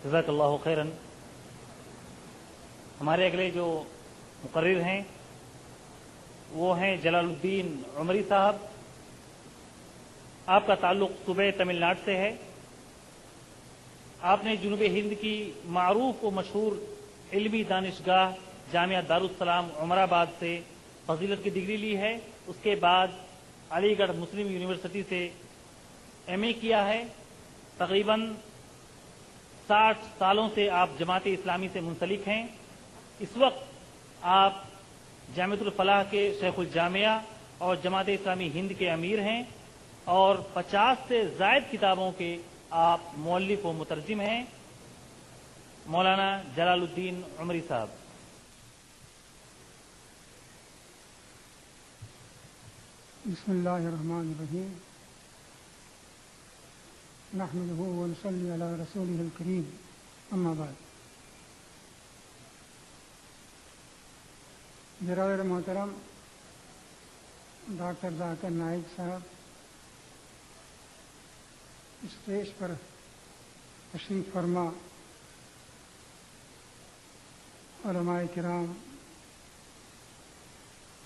جزاک اللہ خیرن. ہمارے اگلے جو مقرر ہیں وہ ہیں جلال الدین عمری صاحب. آپ کا تعلق صوبہ تمل ناڈو سے ہے. آپ نے جنوب ہند کی معروف و مشہور علمی دانشگاہ جامعہ دارالسلام عمر آباد سے فضیلت کی ڈگری لی ہے. اس کے بعد علی گڑھ مسلم یونیورسٹی سے ایم اے کیا ہے. تقریباً 60 سالوں سے آپ جماعت اسلامی سے منسلک ہیں. اس وقت آپ جامعۃ الفلاح کے شیخ الجامعہ اور جماعت اسلامی ہند کے امیر ہیں اور 50 سے زائد کتابوں کے آپ مؤلف و مترجم ہیں. مولانا جلال الدین عمری صاحب. بسم اللہ الرحمن الرحیم. نحمده ونصلي على رسوله الكريم. اما بعد. برادر محترم ڈاکٹر ذاکر نائک صاحب اسٹیج پر تشریف فرما، علماء کرام،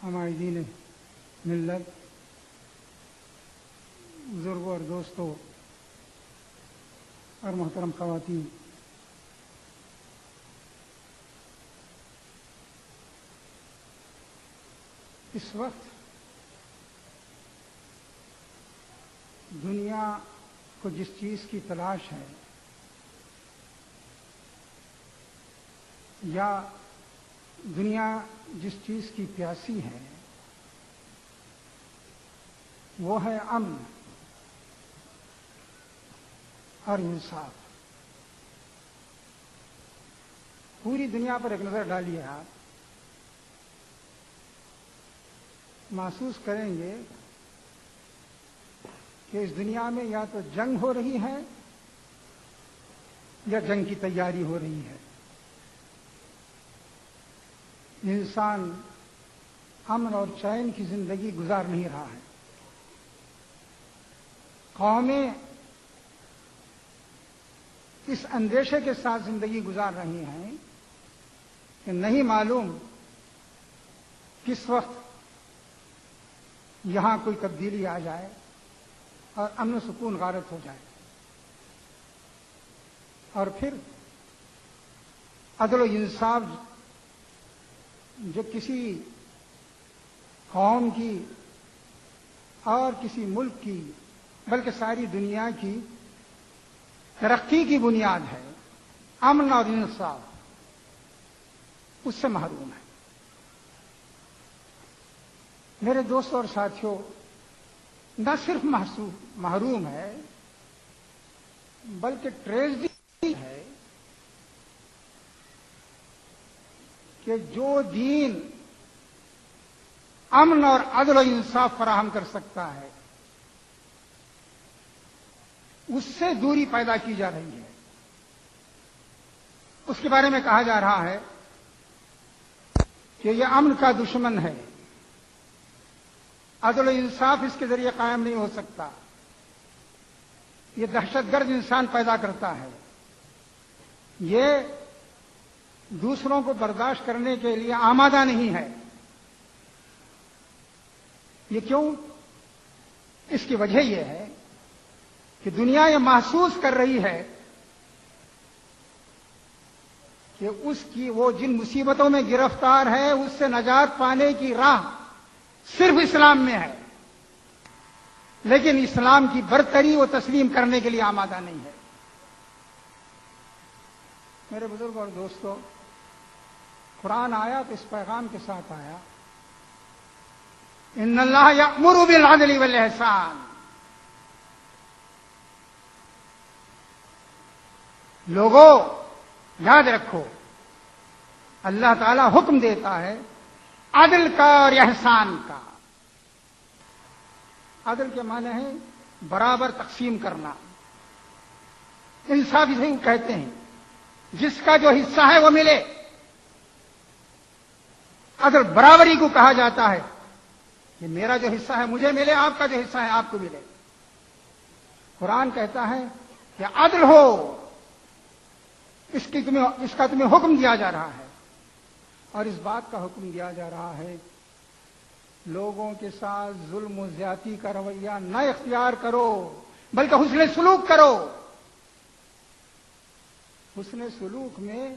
عمائدین ملت، بزرگوں اور دوستوں اور محترم خواتین، اس وقت دنیا کو جس چیز کی تلاش ہے یا دنیا جس چیز کی پیاسی ہے وہ ہے امن اور انصاف. پوری دنیا پر ایک نظر ڈالیے، آپ محسوس کریں گے کہ اس دنیا میں یا تو جنگ ہو رہی ہے یا جنگ کی تیاری ہو رہی ہے. انسان امن اور چین کی زندگی گزار نہیں رہا ہے. قومیں اس اندیشے کے ساتھ زندگی گزار رہی ہیں کہ نہیں معلوم کس وقت یہاں کوئی تبدیلی آ جائے اور امن و سکون غارت ہو جائے، اور پھر عدل و انصاف جو کسی قوم کی اور کسی ملک کی بلکہ ساری دنیا کی ترقی کی بنیاد ہے، امن اور انصاف، اس سے محروم ہے. میرے دوستوں اور ساتھیوں، نہ صرف محروم ہے بلکہ ٹریجڈی ہے کہ جو دین امن اور عدل و انصاف فراہم کر سکتا ہے اس سے دوری پیدا کی جا رہی ہے. اس کے بارے میں کہا جا رہا ہے کہ یہ امن کا دشمن ہے، عدل و انصاف اس کے ذریعے قائم نہیں ہو سکتا، یہ دہشت گرد انسان پیدا کرتا ہے، یہ دوسروں کو برداشت کرنے کے لیے آمادہ نہیں ہے. یہ کیوں؟ اس کی وجہ یہ ہے کہ دنیا یہ محسوس کر رہی ہے کہ اس کی وہ جن مصیبتوں میں گرفتار ہے اس سے نجات پانے کی راہ صرف اسلام میں ہے، لیکن اسلام کی برتری وہ تسلیم کرنے کے لیے آمادہ نہیں ہے. میرے بزرگ اور دوستو، قرآن آیا تو اس پیغام کے ساتھ آیا، ان اللہ یأمر بالعدل والاحسان. لوگوں یاد رکھو، اللہ تعالی حکم دیتا ہے عدل کا اور احسان کا. عدل کے معنی ہے برابر تقسیم کرنا، انصاف اسے کہتے ہیں، جس کا جو حصہ ہے وہ ملے. عدل برابری کو کہا جاتا ہے کہ میرا جو حصہ ہے مجھے ملے، آپ کا جو حصہ ہے آپ کو ملے. قرآن کہتا ہے کہ عدل ہو، اس کا تمہیں حکم دیا جا رہا ہے، اور اس بات کا حکم دیا جا رہا ہے لوگوں کے ساتھ ظلم و زیادتی کا رویہ نہ اختیار کرو، بلکہ حسن سلوک کرو۔ حسن سلوک میں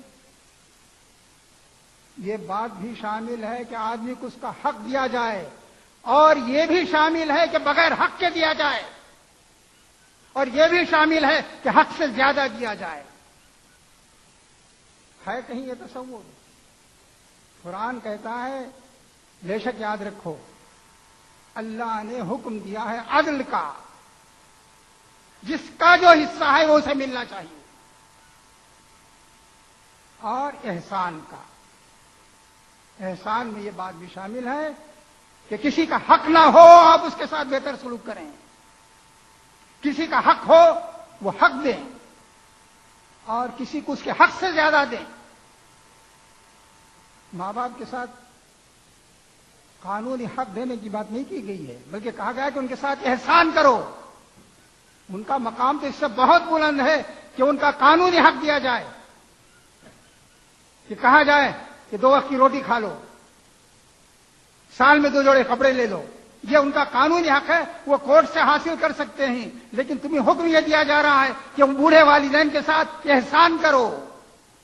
یہ بات بھی شامل ہے کہ آدمی کو اس کا حق دیا جائے، اور یہ بھی شامل ہے کہ بغیر حق کے دیا جائے، اور یہ بھی شامل ہے کہ حق سے زیادہ دیا جائے۔ ہے کہیں یہ تصور؟ قرآن کہتا ہے بے شک یاد رکھو اللہ نے حکم دیا ہے عدل کا، جس کا جو حصہ ہے وہ اسے ملنا چاہیے، اور احسان کا۔ احسان میں یہ بات بھی شامل ہے کہ کسی کا حق نہ ہو آپ اس کے ساتھ بہتر سلوک کریں، کسی کا حق ہو وہ حق دیں، اور کسی کو اس کے حق سے زیادہ دیں۔ ماں باپ کے ساتھ قانونی حق دینے کی بات نہیں کی گئی ہے، بلکہ کہا گیا کہ ان کے ساتھ احسان کرو۔ ان کا مقام تو اس سے بہت بلند ہے کہ ان کا قانونی حق دیا جائے، کہ کہا جائے کہ 2 وقت کی روٹی کھا لو، سال میں 2 جوڑے کپڑے لے لو۔ یہ ان کا قانونی حق ہے، وہ کورٹ سے حاصل کر سکتے ہیں، لیکن تمہیں حکم یہ دیا جا رہا ہے کہ بوڑھے والدین کے ساتھ احسان کرو،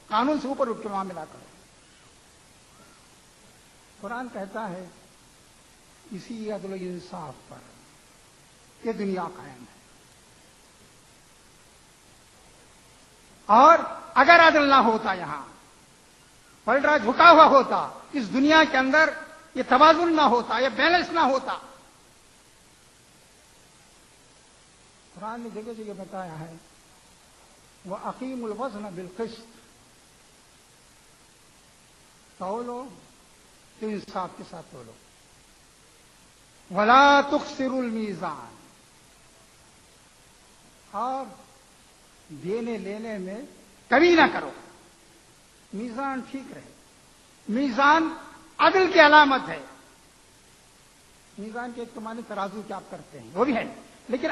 قانون سے اوپر اٹھ کے معاملہ کرو۔ قرآن کہتا ہے اسی عدل و انصاف پر یہ دنیا قائم ہے، اور اگر عدل نہ ہوتا، یہاں پلڑا جھکا ہوا ہوتا، اس دنیا کے اندر یہ توازن نہ ہوتا، یہ بیلنس نہ ہوتا۔ قرآن نے جگہ جگہ بتایا ہے وَأَقِيمُوا الْوَزْنَ بِالْقِسْطِ، تولو تو انصاف کے ساتھ تولو، وَلَا تُخْسِرُوا الْمِيزَانَ، اور دینے لینے میں کمی نہ کرو، میزان ٹھیک رہے۔ میزان عدل کی علامت ہے۔ میزان کے ایک تو معنی ترازو کے آپ کرتے ہیں، وہ بھی ہے، لیکن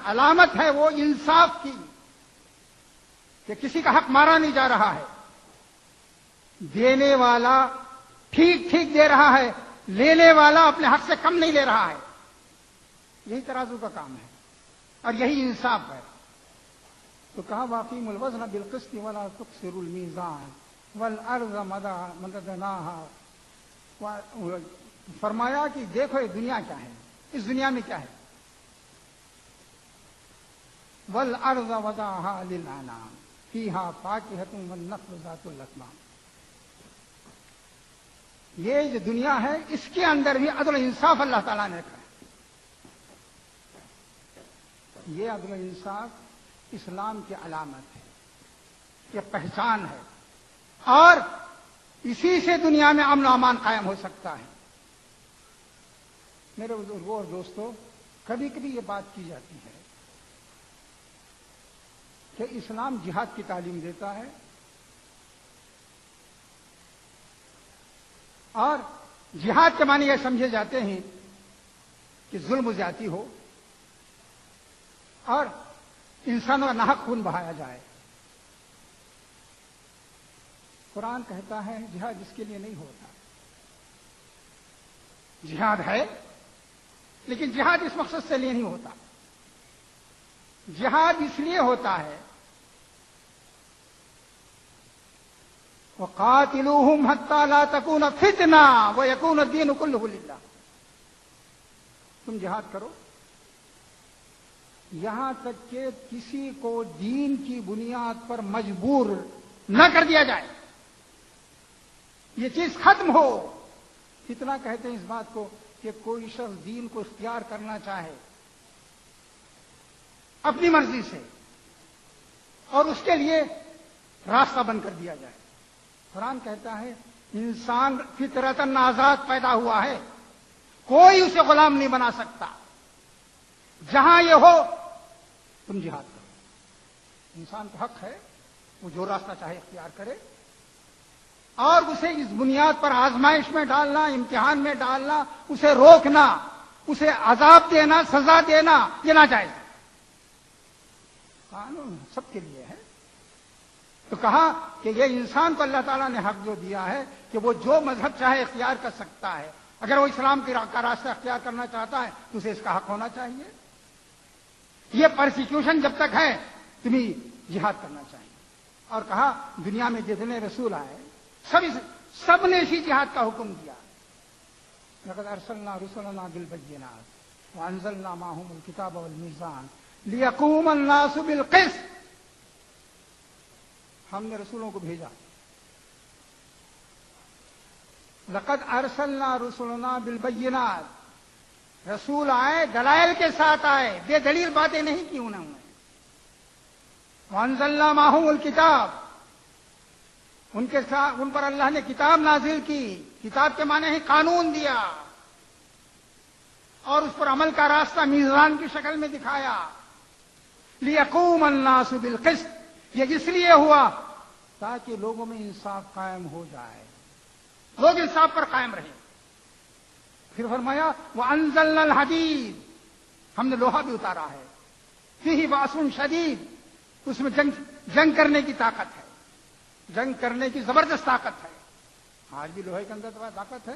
علامت ہے وہ انصاف کی، کہ کسی کا حق مارا نہیں جا رہا ہے، دینے والا ٹھیک ٹھیک دے رہا ہے، لینے والا اپنے حق سے کم نہیں لے رہا ہے۔ یہی ترازو کا کام ہے، اور یہی انصاف ہے۔ تو کہا وَأَقِيمُوا الْوَزْنَ بِالْقِسْطِ وَلَا تُخْسِرُوا الْمِيزَانَ وَالْأَرْضَ مَدَدْنَاهَا، فرمایا کہ دیکھو یہ دنیا کیا ہے، اس دنیا میں کیا ہے، وَالْأَرْضَ وَضَعَهَا لِلْأَنَامِ فِيهَا فَاكِهَةٌ وَالنَّخْلُ ذَاتُ الْأَكْمَامِ۔ یہ جو دنیا ہے اس کے اندر بھی عدل و انصاف اللہ تعالیٰ نے رکھا ہے۔ یہ عدل و انصاف اسلام کی علامت ہے، یہ پہچان ہے، اور اسی سے دنیا میں امن و امان قائم ہو سکتا ہے۔ میرے بزرگوں اور دوستوں، کبھی کبھی یہ بات کی جاتی ہے کہ اسلام جہاد کی تعلیم دیتا ہے، اور جہاد کے معنی یہ سمجھے جاتے ہیں کہ ظلم و زیادتی ہو اور انسانوں کا ناحق خون بہایا جائے۔ قرآن کہتا ہے جہاد اس کے لیے نہیں ہوتا۔ جہاد ہے، لیکن جہاد اس مقصد سے لیے نہیں ہوتا۔ جہاد اس لیے ہوتا ہے وَقَاتِلُوهُمْ حَتَّى لَا تَكُونَ فِتْنَةٌ وَيَكُونَ الدِّينُ كُلُّهُ لِلَّهِ۔ تم جہاد کرو یہاں تک کہ کسی کو دین کی بنیاد پر مجبور نہ کر دیا جائے، یہ چیز ختم ہو۔ کتنا کہتے ہیں اس بات کو کہ کوئی شخص دین کو اختیار کرنا چاہے اپنی مرضی سے، اور اس کے لیے راستہ بند کر دیا جائے۔ قرآن کہتا ہے انسان فطرتاً آزاد پیدا ہوا ہے، کوئی اسے غلام نہیں بنا سکتا۔ جہاں یہ ہو تم جہاد کرو۔ انسان کو حق ہے وہ جو راستہ چاہے اختیار کرے، اور اسے اس بنیاد پر آزمائش میں ڈالنا، امتحان میں ڈالنا، اسے روکنا، اسے عذاب دینا، سزا دینا، یہ ناجائز ہے۔ قانون سب کے لیے ہے، تو کہا کہ یہ انسان کو اللہ تعالیٰ نے حق جو دیا ہے کہ وہ جو مذہب چاہے اختیار کر سکتا ہے. اگر وہ اسلام کا راستہ اختیار کرنا چاہتا ہے تو اسے اس کا حق ہونا چاہیے. یہ پرسیکیوشن جب تک ہے تمہیں جہاد کرنا چاہیے. اور کہا دنیا میں جتنے رسول آئے سب نے اسی جہاد کا حکم دیا. لقد ارسلنا رسلنا بالبينات وانزلنا معهم الكتاب والميزان ليقوم الناس بالقسط. ہم نے رسولوں کو بھیجا. لقد ارسلنا رسلنا بالبينات. رسول آئے دلائل کے ساتھ آئے, بے دلیل باتیں نہیں کی انہوں نے. وانزلنا معهم الكتاب. ان پر اللہ نے کتاب نازل کی. کتاب کے معنی ہے قانون دیا اور اس پر عمل کا راستہ میزان کی شکل میں دکھایا. لیقوم الناس بالقسط. یہ اس لیے ہوا تاکہ لوگوں میں انصاف قائم ہو جائے, لوگ انصاف پر قائم رہیں. پھر فرمایا وانزلنا الحدید. ہم نے لوہا بھی اتارا ہے. فیہ باس شدید. اس میں جنگ کرنے کی طاقت ہے, جنگ کرنے کی زبردست طاقت ہے. آج بھی لوہے کے اندر طاقت ہے.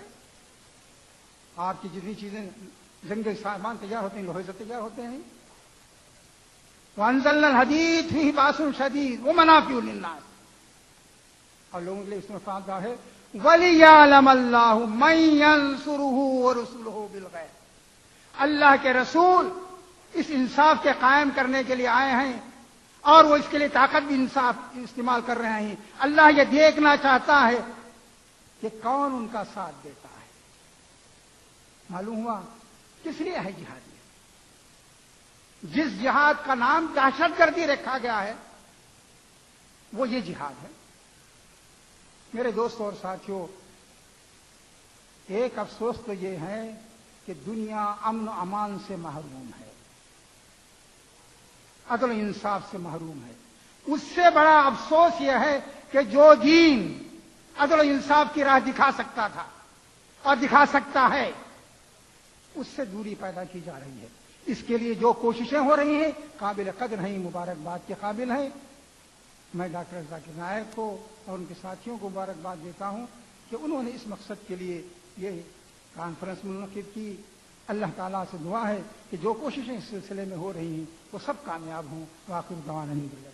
آپ کی جتنی چیزیں جنگ کے سامان تیار ہوتے ہیں لوہے سے تیار ہوتے ہیں. وانزلنا الحدید فیہ باس شدید ومنافع للناس. اور لوگوں کے لیے اس میں فائدہ ہے. وَلِيَعْلَمَ اللَّهُ مَن يَنصُرُهُ وَرُسُلُهُ بِالْغَيْبِ. اللہ کے رسول اس انصاف کے قائم کرنے کے لیے آئے ہیں اور وہ اس کے لیے طاقت بھی انصاف استعمال کر رہے ہیں. اللہ یہ دیکھنا چاہتا ہے کہ کون ان کا ساتھ دیتا ہے. معلوم ہوا کس لیے ہے جہاد. جس جہاد کا نام دہشت گردی رکھا گیا ہے وہ یہ جہاد ہے. میرے دوستوں اور ساتھیوں, ایک افسوس تو یہ ہے کہ دنیا امن و امان سے محروم ہے, عدل و انصاف سے محروم ہے. اس سے بڑا افسوس یہ ہے کہ جو دین عدل و انصاف کی راہ دکھا سکتا تھا اور دکھا سکتا ہے اس سے دوری پیدا کی جا رہی ہے. اس کے لیے جو کوششیں ہو رہی ہیں قابل قدر ہیں, مبارکباد کے قابل ہیں. میں ڈاکٹر ذاکر نائک کو اور ان کے ساتھیوں کو مبارکباد دیتا ہوں کہ انہوں نے اس مقصد کے لیے یہ کانفرنس منعقد کی. اللہ تعالیٰ سے دعا ہے کہ جو کوششیں اس سلسلے میں ہو رہی ہیں وہ سب کامیاب ہوں. واخر دعوانا الحمدللہ.